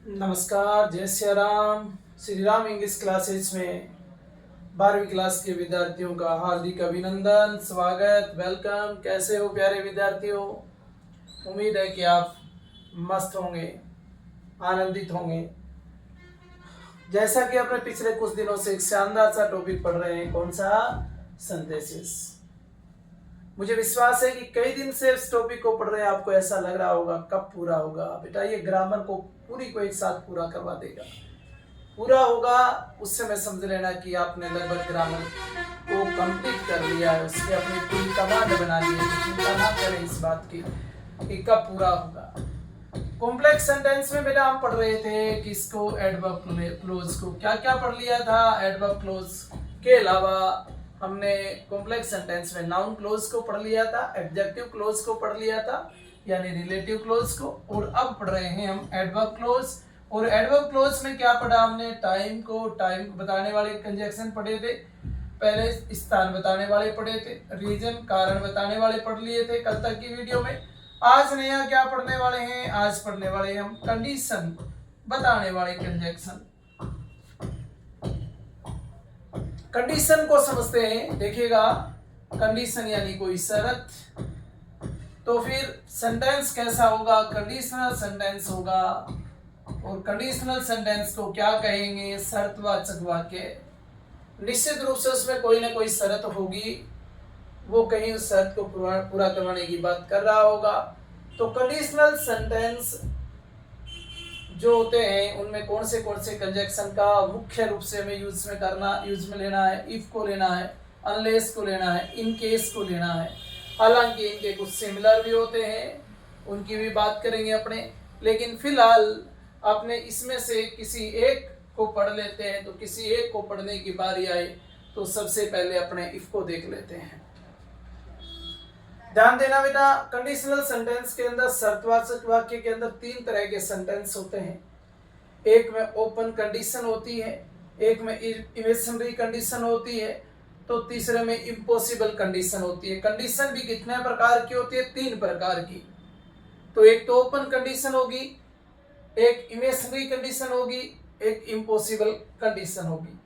नमस्कार, जय Shri Ram. Shri Ram English classes में 12वीं क्लास के विद्यार्थियों का हार्दिक अभिनंदन, स्वागत, वेलकम। कैसे हो प्यारे विद्यार्थियों? उम्मीद है कि आप मस्त होंगे, आनंदित होंगे। जैसा कि आपने पिछले कुछ दिनों से एक शानदार सा टॉपिक पढ़ रहे हैं, कौन सा? सिंथेसिस। मुझे विश्वास है कि कई दिन से इस टॉपिक को पढ़ रहे हैं, आपको ऐसा लग रहा होगा कब पूरा होगा। बेटा ये ग्रामर को पूरी को एक साथ पूरा करवा देगा। पूरा होगा उस समय समझ लेना कि आपने लगभग ग्रामर को कंप्लीट कर लिया है, उसके अपनी पूरी कमांड बना ली है। चिंता ना करें इस बात की कि कब पूरा होगा। कॉम्प्लेक्स सेंटेंस में बेटा हम पढ़ रहे थे कि इसको एडवर्ब क्लोज को क्या क्या पढ़ लिया था। एडवर्ब क्लोज के अलावा हमने कॉम्प्लेक्स सेंटेंस में नाउन क्लोज को पढ़ लिया था, एडजेक्टिव क्लोज को पढ़ लिया था यानी रिलेटिव क्लोज को, और अब पढ़ रहे हैं हम एडवर्ब क्लोज। और एडवर्ब क्लोज में क्या पढ़ा हमने? टाइम को बताने वाले कंजक्शन पढ़े थे, पहले स्थान बताने वाले पढ़े थे, रीजन कारण बताने वाले पढ़ लिए थे कल तक की वीडियो में। आज नया क्या पढ़ने वाले हैं? आज पढ़ने वाले हम कंडीशन बताने वाले कंजक्शन। कंडीशन को समझते हैं, देखिएगा। कंडीशन यानी कोई शर्त, तो फिर सेंटेंस कैसा होगा? कंडीशनल सेंटेंस होगा। और कंडीशनल सेंटेंस को क्या कहेंगे? शर्तवाचक वाक्य। निश्चित रूप से उसमें कोई ना कोई शर्त होगी, वो कहीं उस शर्त को पूरा करवाने की बात कर रहा होगा। तो कंडीशनल सेंटेंस जो होते हैं उनमें कौन से कंजक्शन का मुख्य रूप से हमें यूज में लेना है? इफ को लेना है, अनलेस को लेना है, इन केस को लेना है। हालांकि इनके कुछ सिमिलर भी होते हैं, उनकी भी बात करेंगे अपने, लेकिन फिलहाल आपने इसमें से किसी एक को पढ़ लेते हैं। तो किसी एक को पढ़ने की बारी आए तो सबसे पहले अपने इफ को देख लेते हैं। ध्यान देना बेटा, कंडीशनल सेंटेंस के अंदर, शर्तवाचक वाक्य के अंदर तीन तरह के सेंटेंस होते हैं। एक में ओपन कंडीशन होती है, एक में इमेजिनरी कंडीशन होती है, तो तीसरे में इम्पॉसिबल कंडीशन होती है। कंडीशन भी कितने प्रकार की होती है? तीन प्रकार की। तो एक तो ओपन कंडीशन होगी, एक इमेजिनरी कंडीशन होगी, एक इम्पॉसिबल कंडीशन होगी।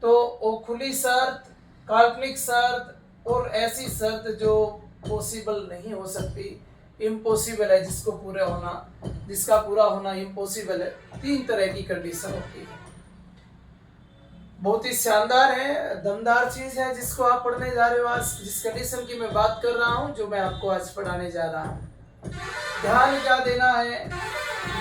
तो वो खुली शर्त, काल्पनिक शर्त और ऐसी शर्त जो पॉसिबल नहीं हो सकती, इम्पॉसिबल है, जिसका पूरा होना इम्पॉसिबल है। तीन तरह की कंडीशन होती है। बहुत ही शानदार है, दमदार चीज है जिसको आप पढ़ने जा रहे हो आज। जिस कंडीशन की मैं बात कर रहा हूं, जो मैं आपको आज पढ़ाने जा रहा हूं, ध्यान क्या देना है?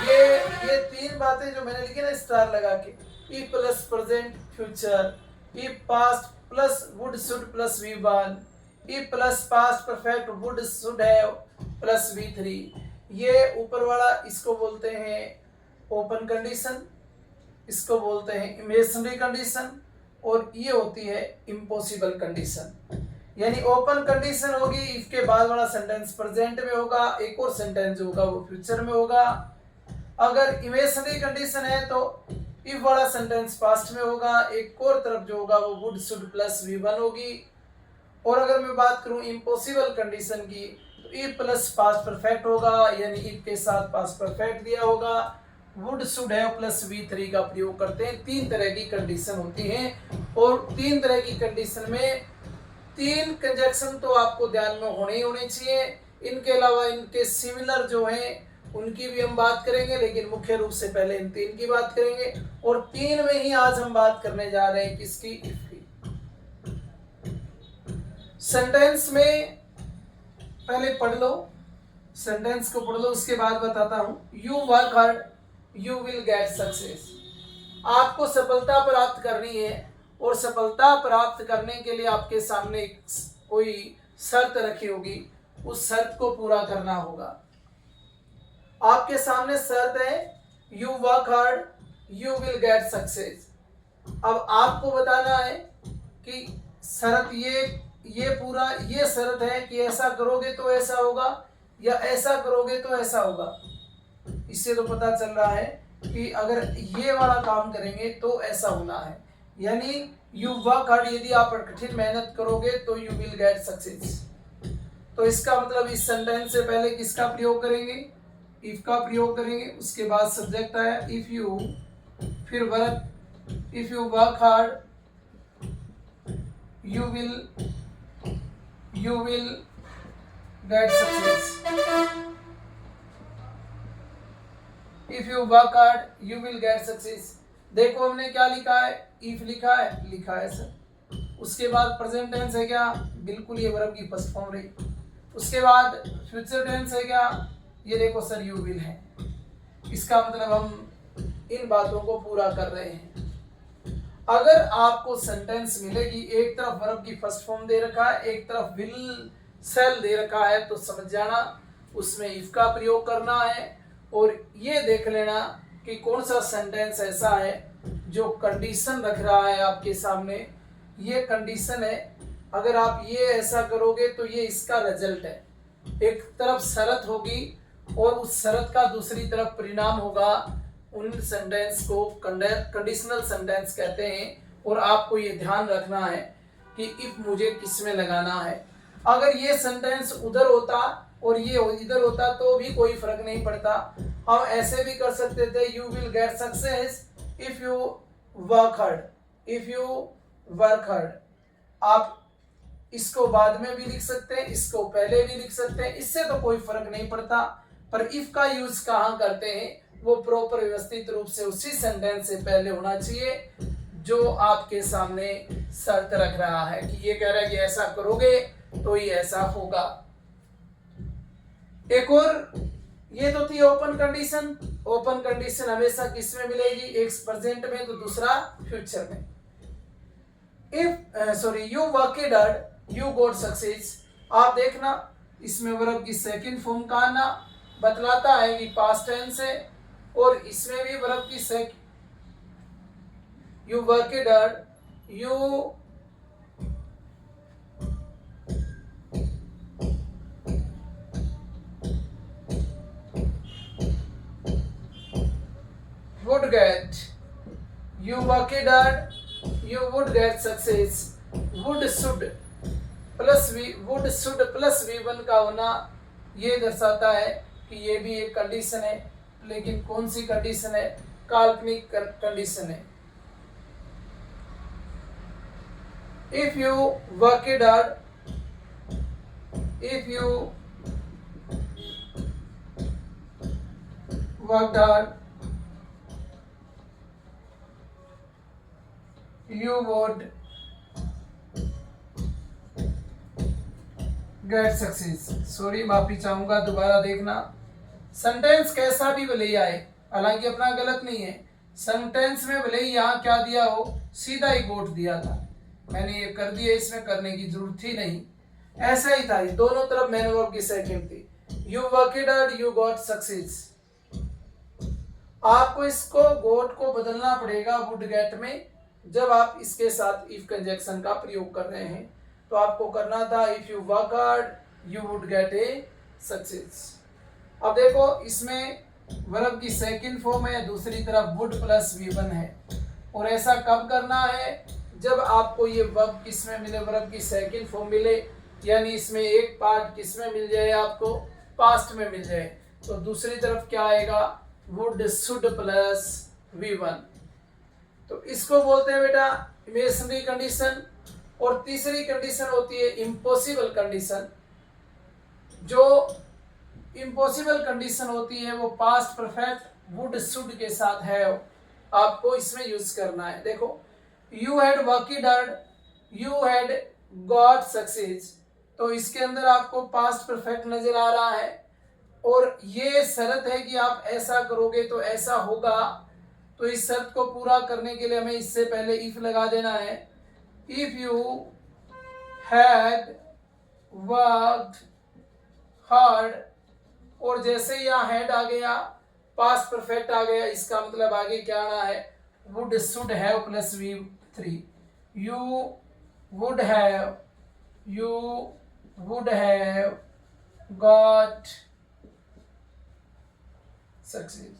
ये तीन बातें जो मैंने लिखी ना स्टार लगा के, E plus present future, E past plus would should plus V one, E plus past perfect would should have plus V three. ये ऊपर वाला इसको बोलते हैं ओपन कंडीशन, इसको बोलते हैं इमेजिनरी कंडीशन, और ये होती है इम्पॉसिबल कंडीशन। यानी ओपन कंडीशन होगी, इफ के बाद वाला सेंटेंस प्रेजेंट में होगा, एक और सेंटेंस जो होगा वो फ्यूचर में होगा। अगर इमेजिनरी कंडीशन है तो इफ वाला सेंटेंस पास्ट में होगा, एक और तरफ जो होगा वो would should plus V one होगी। और अगर मैं बात करूं इम्पॉसिबल कंडीशन की, तो इफ प्लस पास्ट परफेक्ट होगा, यानी इफ के साथ पास्ट परफेक्ट दिया होगा, would should have plus V three का प्रयोग करते हैं। तीन तरह की कंडीशन होती हैं, और तीन तरह की कंडीशन में तीन कंजक्शन तो आपको ध्यान में होने चाहिए। इनके अलावा इनके सिमिलर जो हैं उनकी भी हम बात करेंगे, लेकिन मुख्य रूप से पहले इन तीन की बात करेंगे। और तीन में ही आज हम बात करने जा रहे हैं किसकी? इफ की। सेंटेंस में पहले पढ़ लो, सेंटेंस को पढ़ लो, उसके बाद बताता हूं। You work hard, you will get success. आपको सफलता प्राप्त करनी है, और सफलता प्राप्त करने के लिए आपके सामने कोई शर्त रखी होगी, उस शर्त को पूरा करना होगा। आपके सामने शर्त है you work hard, you will get success. अब आपको बताना है कि शर्त ये शर्त है कि ऐसा करोगे तो ऐसा होगा, या ऐसा करोगे तो ऐसा होगा। इससे तो पता चल रहा है कि अगर ये वाला काम करेंगे तो ऐसा होना है। यानी यू वर्क हार्ड, यदि आप कठिन मेहनत करोगे तो यू विल गेट सक्सेस। तो इसका मतलब इस सेंटेंस से पहले किसका प्रयोग करेंगे? इफ का प्रयोग करेंगे, उसके बाद सब्जेक्ट आया इफ यू, फिर verb, if you work hard you will get success, if you work hard you will get success. देखो हमने क्या लिखा है, इफ लिखा है सर। उसके बाद प्रेजेंट टेंस है क्या, बिल्कुल ये वर्ब की फर्स्ट फॉर्म रही। उसके बाद फ्यूचर टेंस है क्या, ये देखो सर यू विल है। इसका मतलब हम इन बातों को पूरा कर रहे हैं। अगर आपको सेंटेंस मिलेगी, एक तरफ वर्ब की फर्स्ट फॉर्म दे रखा है, एक तरफ विल सेल दे रखा है, तो समझ जाना उसमें इफ का प्रयोग करना है। और ये देख लेना कि कौन सा सेंटेंस ऐसा है जो कंडीशन रख रहा है आपके सामने। ये कंडीशन है, अगर आप ये ऐसा करोगे तो ये इसका रिजल्ट है। एक तरफ शर्त होगी और उस शर्त का दूसरी तरफ परिणाम होगा। उन सेंटेंस को कंडीशनल सेंटेंस कहते हैं। और आपको ये ध्यान रखना है कि इफ मुझे किस में लगाना है। अगर ये सेंटेंस उधर होता और ये इधर होता तो भी कोई फर्क नहीं पड़ता। हम ऐसे भी कर सकते थे, you will get success if you work hard, if you work hard. आप इसको बाद में भी लिख सकते हैं, इसको पहले भी लिख सकते हैं, इससे तो कोई फर्क नहीं पड़ता। पर इफ का यूज कहाँ करते हैं, वो प्रॉपर व्यवस्थित रूप से उसी सेंटेंस से पहले होना चाहिए जो आपके सामने शर्त रख रहा है कि ये कह रहा है कि ऐसा करोगे तो ही ऐसा होगा। एक और, ये तो थी ओपन कंडीशन। ओपन कंडीशन हमेशा किस में मिलेगी, एक प्रेजेंट में तो दूसरा फ्यूचर में। You worked hard you got success. आप देखना इसमें वर्ब की सेकंड फॉर्म का आना बतलाता है कि पास्ट टेंस है। और इसमें भी वर्ब की you worked hard you would get, you worked hard you would get success। would should plus V1 का होना ये दर्शाता है कि ये भी एक कंडीशन है। लेकिन कौन सी कंडीशन है, काल्पनिक कंडीशन है। If you worked hard, if you worked hard you would get success। Sorry, माफी चाहूंगा, दोबारा देखना। सेंटेंस कैसा भी भले ही आए, हालांकि अपना गलत नहीं है। सेंटेंस में भले ही यहाँ क्या दिया हो, सीधा ही गोट दिया था, मैंने ये कर दिया, इसमें करने की जरूरत ही नहीं। ऐसा ही था, दोनों तरफ मैन वर्ब की सेकंड थी। You worked hard you got success. आपको इसको गोट को बदलना पड़ेगा वुड गेट में। जब आप इसके साथ इफ कंजक्शन का प्रयोग कर रहे हैं तो आपको करना था if you work hard you would get a success. अब देखो इसमें वर्ब की सेकंड फॉर्म है, दूसरी तरफ वुड प्लस V1 है। और ऐसा कब करना है, जब आपको ये वर्ब किस में मिले, वर्ब की सेकंड फॉर्म मिले, यानी इसमें एक पार्ट किस में मिल जाए, आपको पास्ट में मिल जाए। तो दूसरी तरफ क्या आएगा, वुड शुड प्लस V1। तो इसको बोलते हैं बेटा इमेजिनरी कंडीशन। और तीसरी कंडीशन होती है इम्पॉसिबल कंडीशन। जो इम्पॉसिबल कंडीशन होती है वो पास्ट परफेक्ट वुड शुड के साथ है, आपको इसमें यूज करना है। देखो you had worked hard you had got success, तो इसके अंदर आपको पास्ट परफेक्ट नजर आ रहा है। और ये शर्त है कि आप ऐसा करोगे तो ऐसा होगा। तो इस शर्त को पूरा करने के लिए हमें इससे पहले इफ लगा देना है। If you had worked hard, और जैसे ही यहाँ हैड आ गया, पास्ट परफेक्ट आ गया, इसका मतलब आगे क्या आना है, would should have plus V3। You would have got success.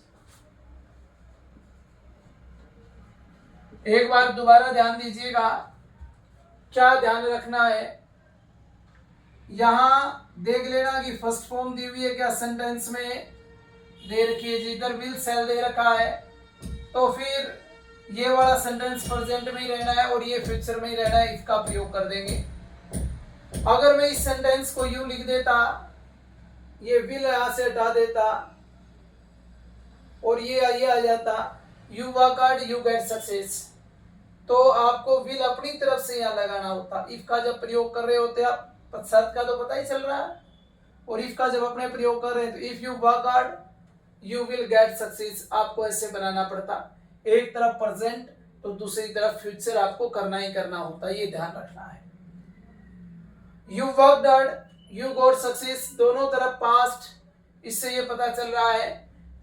एक बार दोबारा ध्यान दीजिएगा, क्या ध्यान रखना है, यहां देख लेना कि फर्स्ट फॉर्म दी हुई है क्या सेंटेंस में, दे रखी है जी, इधर विल शैल दे रखा है, तो फिर ये वाला सेंटेंस प्रेजेंट में ही रहना है और ये फ्यूचर में ही रहना है, इफ का प्रयोग कर देंगे। अगर मैं इस सेंटेंस को यूं लिख देता, ये विल यहां से हटा देता और ये आ जाता, you work hard you get success, तो आपको विल अपनी तरफ से यहाँ लगाना होता। इफ का जब प्रयोग कर रहे होते आप, शर्त का तो पता ही चल रहा है, और इफ का जब अपने प्रयोग कर रहे हैं तो if you work hard you will get success, आपको ऐसे बनाना पड़ता। एक तरफ प्रेजेंट तो दूसरी तरफ फ्यूचर आपको करना ही करना होता, ये ध्यान रखना है। You worked hard you got success, दोनों तरफ पास्ट, इससे ये पता चल रहा है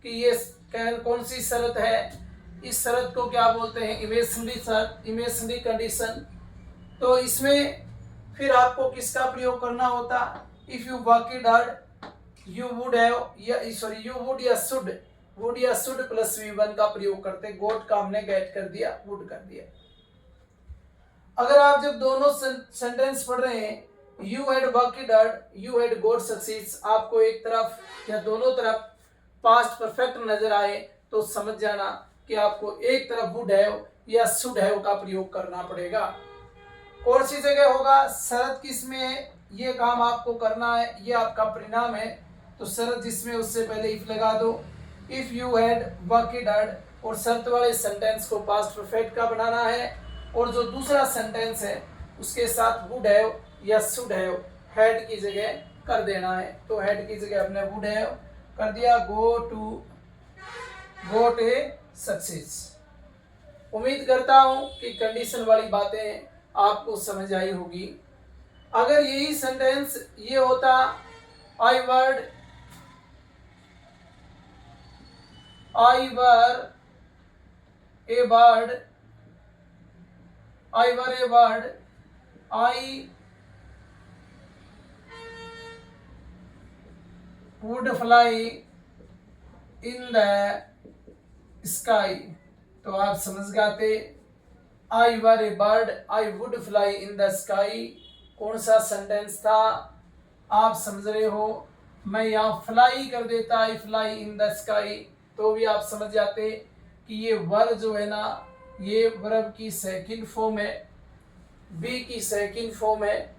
कि ये कौन सी शर्त है। इस शर्त को क्या बोलते हैं, इमेजिनरी शर्त, इमेजिनरी कंडीशन। तो इसमें फिर आपको किसका प्रयोग करना होता, if you worked hard you would have, या सॉरी यू वुड या शुड प्लस V1 का प्रयोग करते, गोट का हमने गेट कर दिया, वुड कर दिया। अगर आप जब दोनों सेंटेंस पढ़ रहे हैं, you had worked hard you had got success, आपको एक तरफ या दोनों तरफ पास्ट परफेक्ट नजर आए तो समझ जाना कि आपको एक तरफ वुड हैव या शुड हैव का प्रयोग करना पड़ेगा। कौन सी जगह होगा, शरत किसमें है, ये काम आपको करना है, ये आपका परिणाम है। तो शरत जिसमें उससे पहले इफ लगा दो, if you had worked hard, और शर्त वाले सेंटेंस को पास्ट परफेक्ट का बनाना है, और जो दूसरा सेंटेंस है उसके साथ वुड हैव या शुड हैव हैड की जगह कर देना है। तो हैड की जगह अपने वुड हैव कर दिया, गोट ए सक्सेस। उम्मीद करता हूं कि कंडीशन वाली बातें आपको समझ आई होगी। अगर यही सेंटेंस ये होता, I were a bird I would fly in the sky, तो आप समझ जाते, I were a bird I would fly in the sky कौन सा सेंटेंस था, आप समझ रहे हो। मैं यहाँ फ्लाई कर देता, आई फ्लाई इन द स्काई, तो भी आप समझ जाते कि ये वर जो है ना, ये वर्ब की सेकंड फॉर्म है, बी की सेकंड फॉर्म है,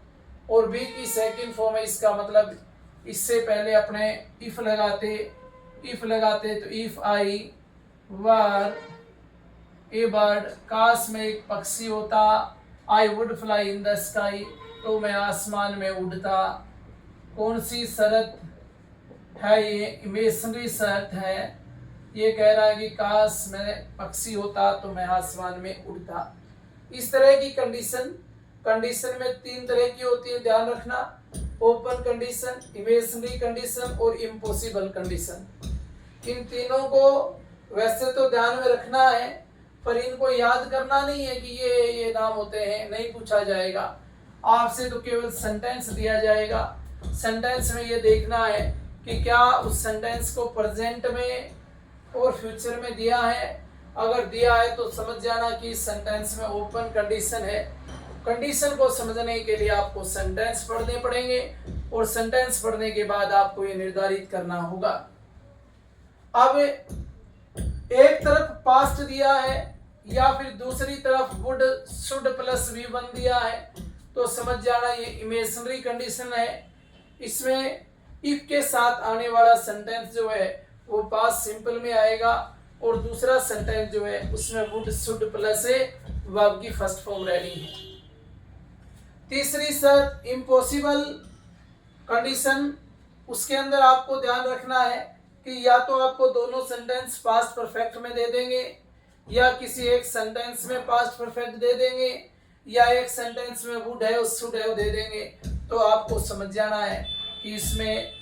और बी की सेकंड फॉर्म है, इसका मतलब इससे पहले अपने इफ लगाते तो if I were a bird, काश में एक पक्षी होता, आई would fly in the sky, तो मैं आसमान में उड़ता। कौन सी शर्त है, ये इमेजिनरी शर्त है, ये कह रहा है कि काश मैं पक्षी होता तो मैं आसमान में उड़ता। इस तरह की कंडीशन में तीन तरह की होती है, ध्यान रखना, ओपन कंडीशन, इमेजिनरी कंडीशन और इम्पॉसिबल कंडीशन। इन तीनों को वैसे तो ध्यान में रखना है, पर इनको याद करना नहीं है कि ये नाम होते हैं, नहीं पूछा जाएगा आपसे, तो केवल सेंटेंस दिया जाएगा। सेंटेंस में ये देखना है कि क्या उस सेंटेंस को प्रेजेंट में और फ्यूचर में दिया है। अगर दिया है तो समझ जाना कि इस सेंटेंस में ओपन कंडीशन है। कंडीशन को समझने के लिए आपको सेंटेंस पढ़ने पड़ेंगे, और सेंटेंस पढ़ने के बाद आपको ये निर्धारित करना होगा। अब एक तरफ पास्ट दिया है या फिर दूसरी तरफ वुड शुड प्लस V1 दिया है, तो समझ जाना ये इमेजिनरी कंडीशन है। इसमें इफ के साथ आने वाला सेंटेंस जो है वो पास्ट सिंपल में आएगा, और दूसरा सेंटेंस जो है उसमें वुड शुड प्लस वर्ब की फर्स्ट फॉर्म रहनी है। तीसरी शर्त इम्पॉसिबल कंडीशन, उसके अंदर आपको ध्यान रखना है कि या तो आपको दोनों सेंटेंस पास्ट परफेक्ट में दे देंगे, या किसी एक सेंटेंस में पास्ट परफेक्ट दे देंगे, या एक सेंटेंस में would have should have they देंगे। तो आपको समझ जाना है कि इसमें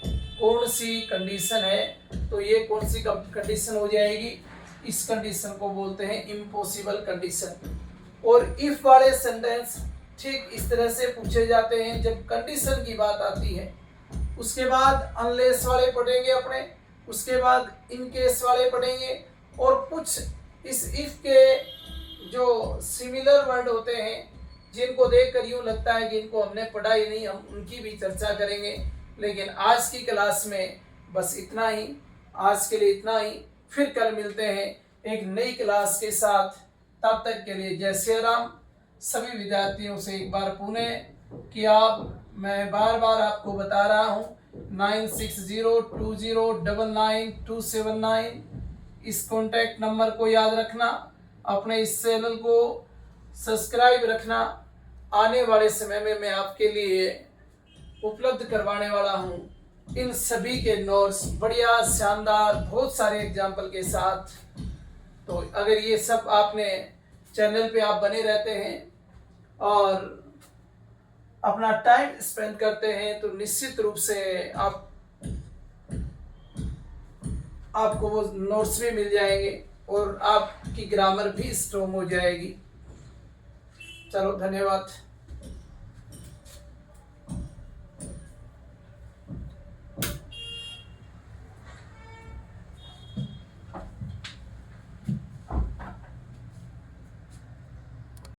कौन सी कंडीशन है, तो ये कौन सी कंडीशन हो जाएगी, इस कंडीशन को बोलते हैं इम्पॉसिबल कंडीशन। और इफ वाले सेंटेंस ठीक इस तरह से पूछे जाते हैं जब कंडीशन की बात आती है। उसके बाद अनलेस वाले पढ़ेंगे अपने, उसके बाद इन केस वाले पढ़ेंगे, और कुछ इस इफ के जो सिमिलर वर्ड होते हैं जिनको देखकर यूं लगता है कि इनको हमने पढ़ा ही नहीं, हम उनकी भी चर्चा करेंगे। लेकिन आज की क्लास में बस इतना ही। आज के लिए इतना ही, फिर कल मिलते हैं एक नई क्लास के साथ। तब तक के लिए जय सिया राम। सभी विद्यार्थियों से एक बार पुनः कि मैं बार बार आपको बता रहा हूँ 9602099279 इस कॉन्टैक्ट नंबर को याद रखना। अपने इस चैनल को सब्सक्राइब रखना। आने वाले समय में मैं आपके लिए उपलब्ध करवाने वाला हूँ इन सभी के नोट्स, बढ़िया शानदार बहुत सारे एग्जाम्पल के साथ। तो अगर ये सब आपने चैनल पे आप बने रहते हैं और अपना टाइम स्पेंड करते हैं तो निश्चित रूप से आपको वो नोट्स भी मिल जाएंगे और आपकी ग्रामर भी स्ट्रॉन्ग हो जाएगी। चलो, धन्यवाद।